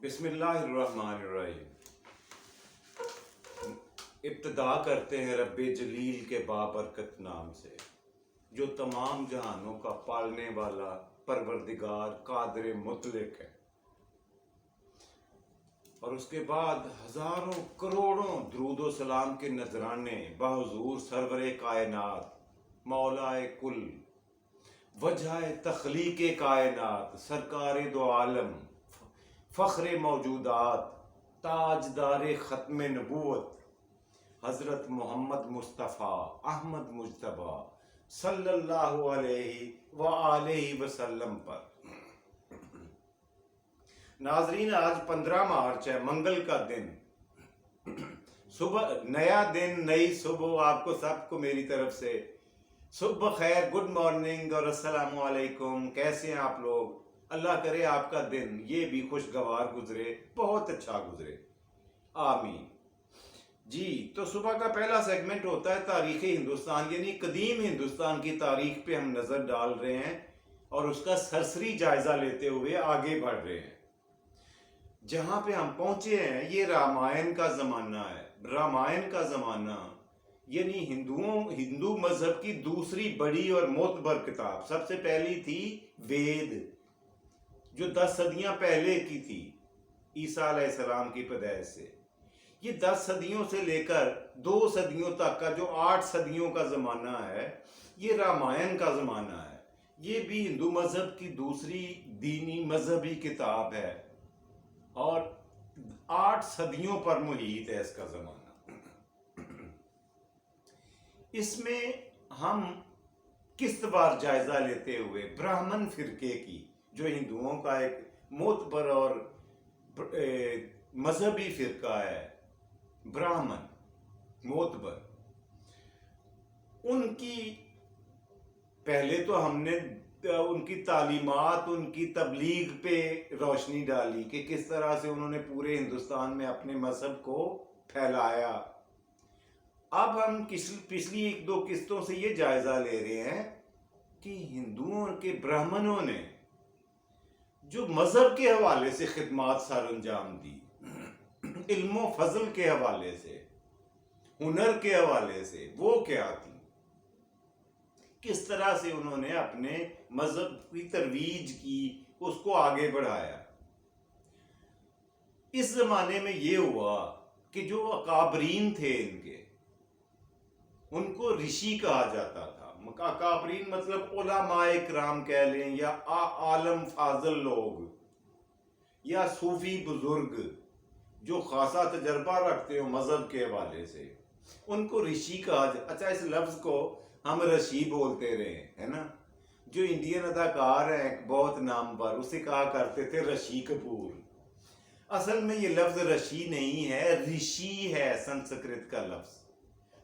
بسم اللہ الرحمن الرحیم۔ ابتدا کرتے ہیں رب جلیل کے بابرکت نام سے، جو تمام جہانوں کا پالنے والا پروردگار قادر مطلق ہے، اور اس کے بعد ہزاروں کروڑوں درود و سلام کے نذرانے بحضور سرور کائنات، مولا کل، وجہ تخلیق کائنات، سرکار دو عالم، فخر موجودات، تاجدار ختم نبوت، حضرت محمد مصطفیٰ احمد مجتبیٰ صلی اللہ علیہ وآلہ وسلم پر۔ ناظرین، آج 15 مارچ ہے، منگل کا دن، صبح نیا دن، نئی صبح، آپ کو سب کو میری طرف سے صبح خیر، گڈ مارننگ اور السلام علیکم۔ کیسے ہیں آپ لوگ؟ اللہ کرے آپ کا دن یہ بھی خوشگوار گزرے، بہت اچھا گزرے، آمین۔ جی، تو صبح کا پہلا سیگمنٹ ہوتا ہے تاریخ ہندوستان، یعنی قدیم ہندوستان کی تاریخ پہ ہم نظر ڈال رہے ہیں اور اس کا سرسری جائزہ لیتے ہوئے آگے بڑھ رہے ہیں۔ جہاں پہ ہم پہنچے ہیں یہ رامائن کا زمانہ ہے۔ رامائن کا زمانہ یعنی ہندو مذہب کی دوسری بڑی اور معتبر کتاب۔ سب سے پہلی تھی وید، جو 10 صدیاں پہلے کی تھی عیسیٰ علیہ السلام کی پیدائش سے۔ یہ 10 صدیوں سے لے کر 2 صدیوں تک کا جو 8 صدیوں کا زمانہ ہے، یہ رامائن کا زمانہ ہے۔ یہ بھی ہندو مذہب کی دوسری دینی مذہبی کتاب ہے اور 8 صدیوں پر محیط ہے اس کا زمانہ۔ اس میں ہم قسط وار جائزہ لیتے ہوئے براہمن فرقے کی، جو ہندوؤں کا ایک معتبر اور مذہبی فرقہ ہے، براہمن معتبر، ان کی پہلے تو ہم نے ان کی تعلیمات، ان کی تبلیغ پہ روشنی ڈالی کہ کس طرح سے انہوں نے پورے ہندوستان میں اپنے مذہب کو پھیلایا۔ اب ہم پچھلی 1-2 قسطوں سے یہ جائزہ لے رہے ہیں کہ ہندوؤں کے براہمنوں نے جو مذہب کے حوالے سے خدمات سر انجام دی، علم و فضل کے حوالے سے، ہنر کے حوالے سے، وہ کیا تھی، کس طرح سے انہوں نے اپنے مذہب کی ترویج کی، اس کو آگے بڑھایا۔ اس زمانے میں یہ ہوا کہ جو اکابرین تھے ان کو رشی کہا جاتا تھا۔ اکابرین مطلب علماء کرام کہہ لیں، یا عالم فاضل لوگ، یا صوفی بزرگ جو خاصا تجربہ رکھتے ہو مذہب کے حوالے سے، ان کو رشی کہا جاتا۔ اچھا، اس لفظ کو ہم رشی بولتے رہے ہے نا۔ جو انڈین اداکار ہیں بہت نامور، اسے کہا کرتے تھے رشی کپور۔ اصل میں یہ لفظ رشی نہیں ہے، رشی ہے، سنسکرت کا لفظ،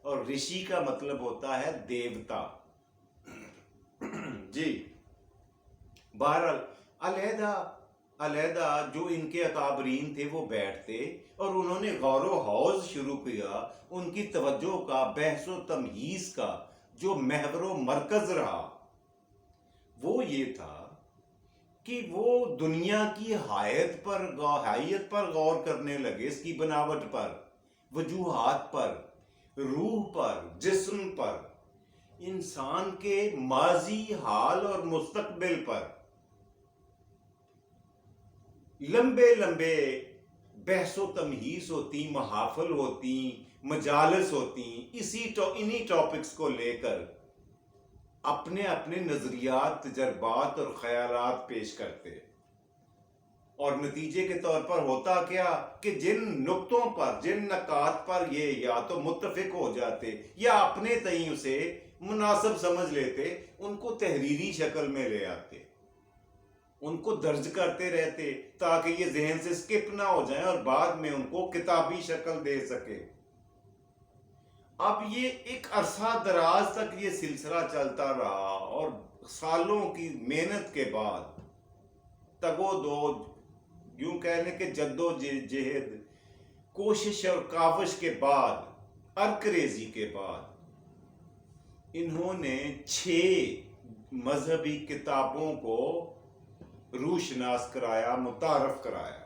اور رشی کا مطلب ہوتا ہے دیوتا۔ جی، بہرحال علیحدہ جو ان کے اکابرین تھے وہ بیٹھتے اور انہوں نے غور و خوض شروع کیا۔ ان کی توجہ کا، بحث و تمہیز کا جو محور و مرکز رہا وہ یہ تھا کہ وہ دنیا کی حیات پر غور کرنے لگے، اس کی بناوٹ پر، وجوہات پر، روح پر، جسم پر، انسان کے ماضی، حال اور مستقبل پر۔ لمبے بحث و تمہیز ہوتی، محافل ہوتی، مجالس ہوتی، انہی ٹاپکس کو لے کر اپنے نظریات، تجربات اور خیالات پیش کرتے، اور نتیجے کے طور پر ہوتا کیا کہ جن نقطوں پر، جن نکات پر یہ یا تو متفق ہو جاتے یا اپنے تئیں اسے مناسب سمجھ لیتے، ان کو تحریری شکل میں لے آتے، ان کو درج کرتے رہتے تاکہ یہ ذہن سے سکپ نہ ہو جائیں اور بعد میں ان کو کتابی شکل دے سکے۔ اب یہ ایک عرصہ دراز تک یہ سلسلہ چلتا رہا، اور سالوں کی محنت کے بعد، تگ و دو، یوں کہہ لیں کہ جد و جہد، کوشش اور کاوش کے بعد، ارکریزی کے بعد، انہوں نے 6 مذہبی کتابوں کو روشناس کرایا، متعارف کرایا۔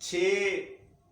6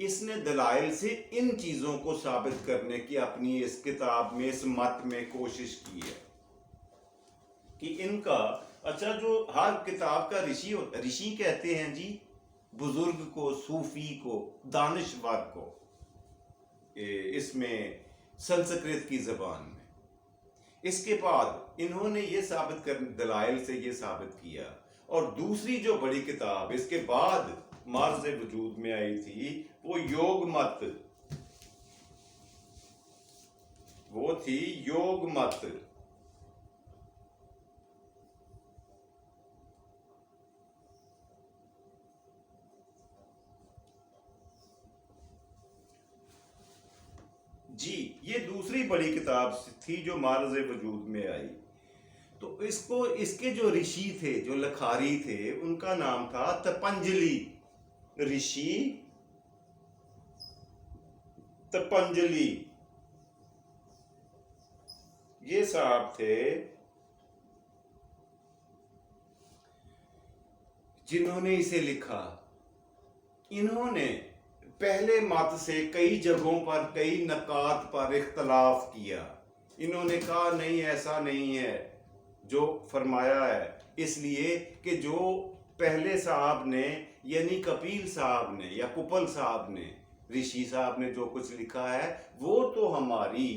اس نے دلائل سے ان چیزوں کو ثابت کرنے کی اپنی اس کتاب میں، اس مت میں کوشش کی ہے کہ ان کا اچھا، جو ہر کتاب کا رشی کہتے ہیں جی بزرگ کو، صوفی کو، دانشور کو، اس میں سنسکرت کی زبان میں۔ اس کے بعد انہوں نے یہ ثابت کر، دلائل سے یہ ثابت کیا، اور دوسری جو بڑی کتاب اس کے بعد معرض وجود میں آئی تھی وہ یوگ مت، وہ تھی یوگ مت۔ جی یہ دوسری بڑی کتاب تھی جو معرض وجود میں آئی۔ تو اس کے جو رشی تھے، جو لکھاری تھے، ان کا نام تھا تپنجلی رشی، تپنجلی یہ صاحب تھے جنہوں نے اسے لکھا۔ انہوں نے پہلے مت سے کئی جگہوں پر، کئی نکات پر اختلاف کیا۔ انہوں نے کہا نہیں، ایسا نہیں ہے جو فرمایا ہے، اس لیے کہ جو پہلے صاحب نے، یعنی کپیل صاحب نے یا کپل صاحب نے، رشی صاحب نے جو کچھ لکھا ہے وہ تو ہماری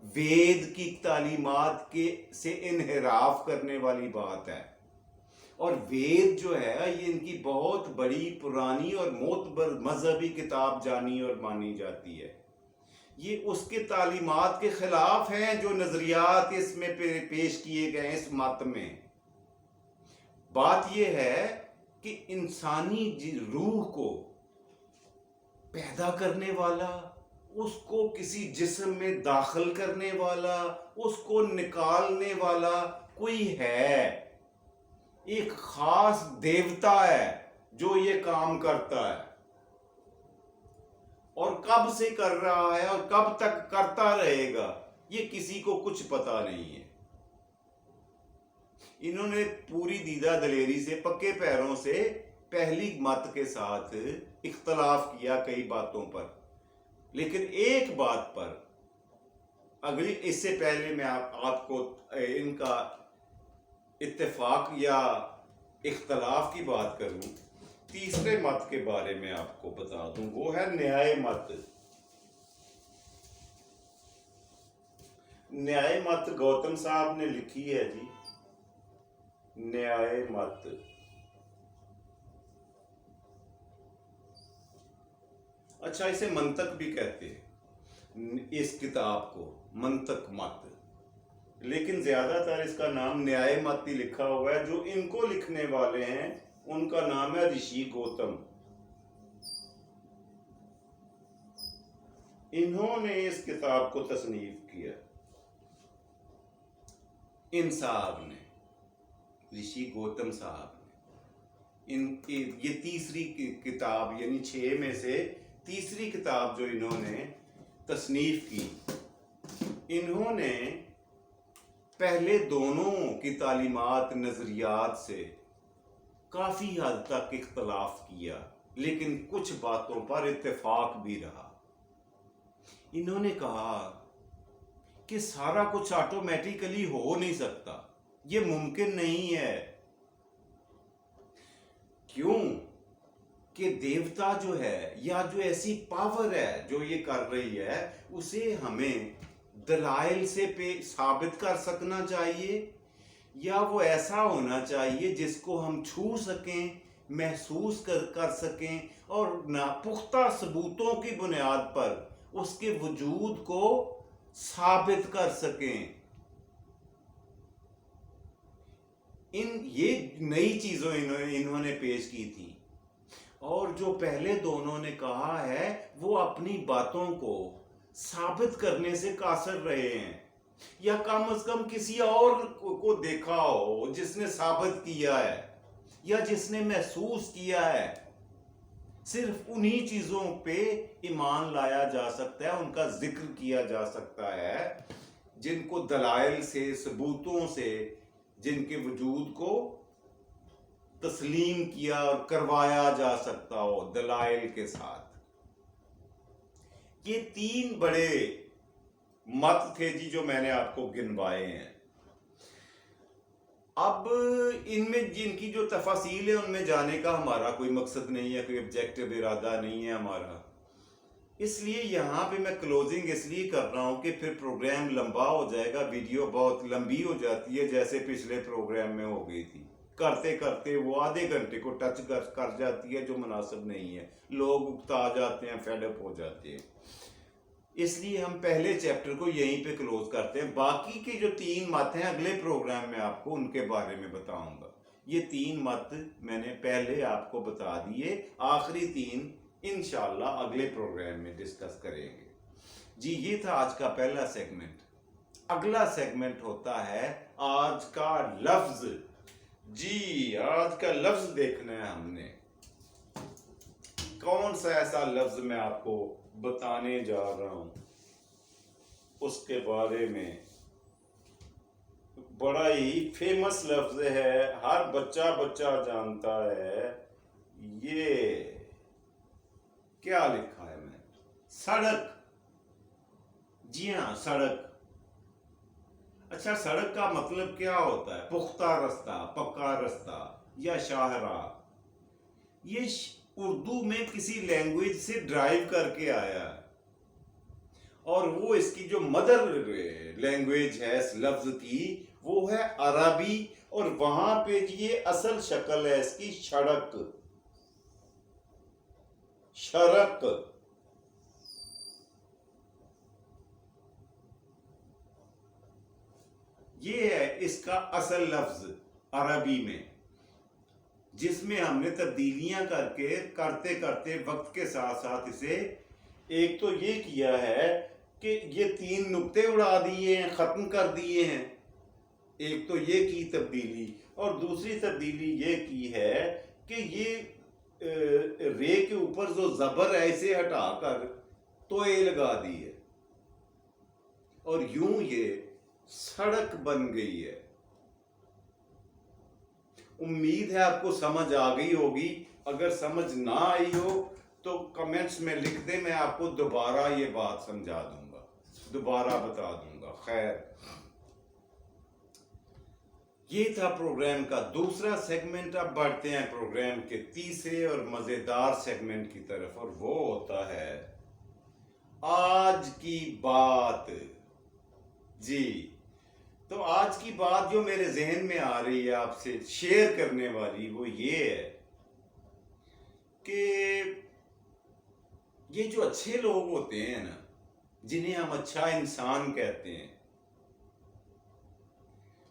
وید کی تعلیمات کے سے انحراف کرنے والی بات ہے، اور وید جو ہے یہ ان کی بہت بڑی پرانی اور معتبر مذہبی کتاب جانی اور مانی جاتی ہے۔ یہ اس کے تعلیمات کے خلاف ہیں جو نظریات اس میں پیش کیے گئے اس مت میں۔ بات یہ ہے کہ انسانی روح کو پیدا کرنے والا، اس کو کسی جسم میں داخل کرنے والا، اس کو نکالنے والا کوئی ہے، ایک خاص دیوتا ہے جو یہ کام کرتا ہے، اور کب سے کر رہا ہے اور کب تک کرتا رہے گا یہ کسی کو کچھ پتا نہیں ہے۔ انہوں نے پوری دیدہ دلیری سے، پکے پیروں سے پہلی مت کے ساتھ اختلاف کیا کئی باتوں پر، لیکن ایک بات پر اگلی، اس سے پہلے میں آپ کو ان کا اتفاق یا اختلاف کی بات کروں، تیسرے مت کے بارے میں آپ کو بتا دوں، وہ ہے نیائے مت۔ نیائے مت گوتم صاحب نے لکھی ہے جی، نیائے مت۔ اچھا، اسے منطق بھی کہتے ہیں، اس کتاب کو منطق مت، لیکن زیادہ تر اس کا نام نیائے مت ہی لکھا ہوا ہے۔ جو ان کو لکھنے والے ہیں ان کا نام ہے رشی گوتم۔ انہوں نے اس کتاب کو تصنیف کیا، ان صاحب نے، رشی گوتم صاحب نے، ان کی یہ تیسری کتاب، یعنی 6 میں سے تیسری کتاب جو انہوں نے تصنیف کی۔ انہوں نے پہلے دونوں کی تعلیمات، نظریات سے کافی حد تک اختلاف کیا، لیکن کچھ باتوں پر اتفاق بھی رہا۔ انہوں نے کہا کہ سارا کچھ آٹومیٹیکلی ہو نہیں سکتا، یہ ممکن نہیں ہے۔ کیوں کہ دیوتا جو ہے یا جو ایسی پاور ہے جو یہ کر رہی ہے، اسے ہمیں دلائل سے ثابت کر سکنا چاہیے، یا وہ ایسا ہونا چاہیے جس کو ہم چھو سکیں، محسوس کر سکیں، اور ناپختہ ثبوتوں کی بنیاد پر اس کے وجود کو ثابت کر سکیں۔ یہ نئی چیزوں انہوں نے پیش کی تھی، اور جو پہلے دونوں نے کہا ہے وہ اپنی باتوں کو ثابت کرنے سے قاصر رہے ہیں، یا کم از کم کسی اور کو دیکھا ہو جس نے ثابت کیا ہے یا جس نے محسوس کیا ہے۔ صرف انہی چیزوں پہ ایمان لایا جا سکتا ہے، ان کا ذکر کیا جا سکتا ہے جن کو دلائل سے، ثبوتوں سے، جن کے وجود کو تسلیم کیا اور کروایا جا سکتا ہو دلائل کے ساتھ۔ یہ 3 بڑے مت تھے جی جو میں نے آپ کو گنوائے ہیں. اب ان میں جن کی جو تفاصیل ہے ان میں جانے کا ہمارا کوئی مقصد نہیں ہے, کوئی آبجیکٹو ارادہ نہیں ہے ہمارا. اس لیے یہاں پہ میں کلوزنگ اس لیے کر رہا ہوں کہ پھر پروگرام لمبا ہو جائے گا, ویڈیو بہت لمبی ہو جاتی ہے جیسے پچھلے پروگرام میں ہو گئی تھی. کرتے کرتے وہ آدھے گھنٹے کو ٹچ کر جاتی ہے جو مناسب نہیں ہے, لوگ اکتا جاتے ہیں, فیڈ اپ ہو جاتے ہیں. اس لیے ہم پہلے چیپٹر کو یہیں پہ کلوز کرتے ہیں. باقی کے جو 3 مت ہیں اگلے پروگرام میں آپ کو ان کے بارے میں بتاؤں گا. یہ 3 مت میں نے پہلے آپ کو بتا دیے, آخری 3 انشاءاللہ اگلے پروگرام میں ڈسکس کریں گے. جی یہ تھا آج کا پہلا سیگمنٹ. اگلا سیگمنٹ ہوتا ہے آج کا لفظ. جی آج کا لفظ دیکھنا ہے ہم نے, کون سا ایسا لفظ میں آپ کو بتانے جا رہا ہوں اس کے بارے میں. بڑا ہی فیمس لفظ ہے, ہر بچہ جانتا ہے. یہ کیا لکھا ہے میں, سڑک. جی ہاں سڑک. اچھا سڑک کا مطلب کیا ہوتا ہے؟ پختہ رستہ, پکا رستہ یا شاہراہ. یہ اردو میں کسی لینگویج سے ڈرائیو کر کے آیا ہے, اور وہ اس کی جو مدر لینگویج ہے اس لفظ کی وہ ہے عربی, اور وہاں پہ یہ اصل شکل ہے اس کی شڑک. شرک. یہ ہے اس کا اصل لفظ عربی میں, جس میں ہم نے تبدیلیاں کرتے کرتے وقت کے ساتھ ساتھ اسے ایک تو یہ کیا ہے کہ یہ 3 نقطے اڑا دیے ہیں, ختم کر دیے ہیں. ایک تو یہ کی تبدیلی, اور دوسری تبدیلی یہ کی ہے کہ یہ رے کے اوپر جو زبر ہے اسے ہٹا کر تو اے لگا دی ہے, اور یوں یہ سڑک بن گئی ہے. امید ہے آپ کو سمجھ آ گئی ہوگی. اگر سمجھ نہ آئی ہو تو کمنٹس میں لکھ دیں, میں آپ کو دوبارہ یہ بات سمجھا دوں گا, دوبارہ بتا دوں گا. خیر یہ تھا پروگرام کا دوسرا سیگمنٹ. اب بڑھتے ہیں پروگرام کے تیسرے اور مزیدار سیگمنٹ کی طرف, اور وہ ہوتا ہے آج کی بات. جی تو آج کی بات جو میرے ذہن میں آ رہی ہے آپ سے شیئر کرنے والی وہ یہ ہے کہ یہ جو اچھے لوگ ہوتے ہیں نا, جنہیں ہم اچھا انسان کہتے ہیں,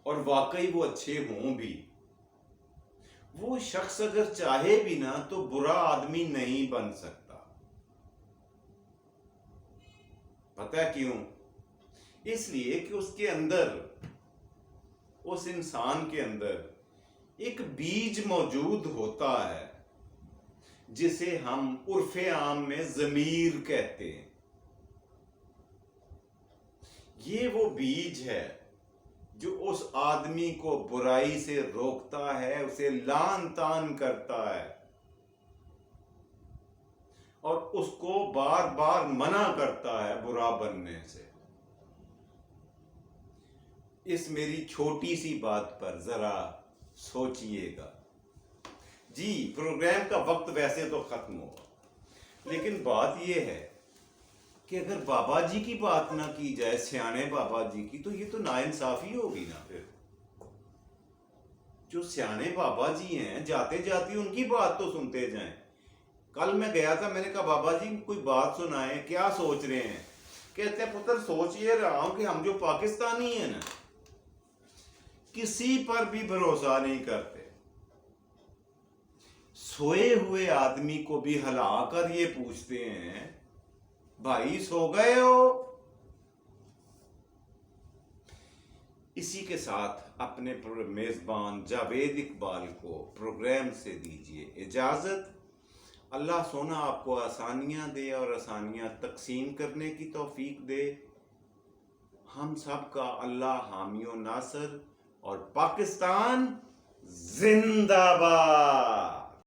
اور واقعی وہ اچھے ہوں بھی, وہ شخص اگر چاہے بھی نا تو برا آدمی نہیں بن سکتا. پتہ کیوں؟ اس لیے کہ اس کے اندر, اس انسان کے اندر ایک بیج موجود ہوتا ہے جسے ہم عرف عام میں ضمیر کہتے ہیں. یہ وہ بیج ہے جو اس آدمی کو برائی سے روکتا ہے, اسے لان تان کرتا ہے, اور اس کو بار بار منع کرتا ہے برا بننے سے. اس میری چھوٹی سی بات پر ذرا سوچئے گا. جی پروگرام کا وقت ویسے تو ختم ہوگا, لیکن بات یہ ہے کہ اگر بابا جی کی بات نہ کی جائے, سیانے بابا جی کی, تو یہ تو ناانصافی ہوگی نا. پھر جو سیانے بابا جی ہیں جاتے جاتے ان کی بات تو سنتے جائیں. کل میں گیا تھا, میں نے کہا بابا جی کوئی بات سنائیں, کیا سوچ رہے ہیں؟ کہتے ہیں پتر سوچ یہ رہا ہوں کہ ہم جو پاکستانی ہیں نا کسی پر بھی بھروسہ نہیں کرتے. سوئے ہوئے آدمی کو بھی ہلا کر یہ پوچھتے ہیں بھائی سو گئے ہو. اسی کے ساتھ اپنے میزبان جاوید اقبال کو پروگرام سے دیجیے اجازت. اللہ سونا آپ کو آسانیاں دے اور آسانیاں تقسیم کرنے کی توفیق دے. ہم سب کا اللہ حامی و ناصر, اور پاکستان زندہ باد.